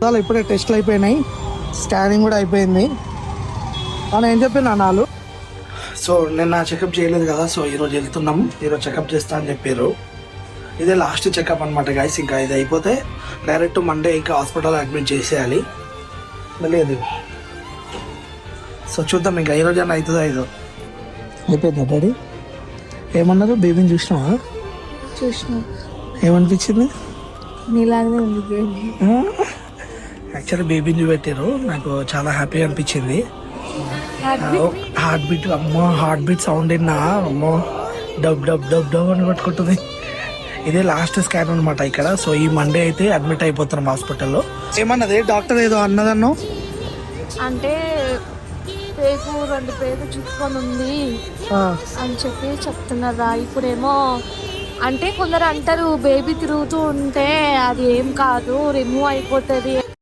చాలా ఇప్పుడే టెస్ట్లు అయిపోయినాయి, స్కానింగ్ కూడా అయిపోయింది. అని ఏం చెప్పిన నాలు. సో నిన్న చెకప్ చేయలేదు కదా, సో ఈరోజు వెళ్తున్నాం. ఈరోజు చెకప్ చేస్తా అని చెప్పారు. ఇదే లాస్ట్ చెకప్ అనమాట గైస్. ఇంకా ఇది అయిపోతే డైరెక్ట్ మండే ఇంకా హాస్పిటల్ అడ్మిట్ చేసేయాలి. లేదు సో చూద్దాం ఇంకా ఈరోజు అన్న అవుతుందో అయిదో. అయిపోయిందా డాడీ? ఏమన్నారు? బేబీని చూసినావా? చూసిన. ఏమనిపించింది? నీలాగనే ఉంది బేబీ. యాక్చువల్లీ బేబీని చూపెట్టారు, నాకు చాలా హ్యాపీ అనిపించింది. హార్ట్ బీట్, అమ్మో హార్ట్ బీట్ సౌండ్ విన్నా, అమ్మో డబ్ డబ్ డబ్ డబ్ అని కొట్టుకుంటుంది. ఇదే లాస్ట్ స్కాన్ అనమాట ఇక్కడ. సో ఈ మండే అయితే అడ్మిట్ అయిపోతున్నాం హాస్పిటల్లో. ఏమన్నది డాక్టర్? ఏదో అన్నదన్నో అంటే పేగు 2 పేగు చుట్టుకొని ఉంది అని చెప్పి చెప్తున్నారా. ఇప్పుడేమో అంటే కొందరు అంటారు బేబీ తిరుగుతూ ఉంటే అది ఏం కాదు, రిమూవ్ అయిపోతుంది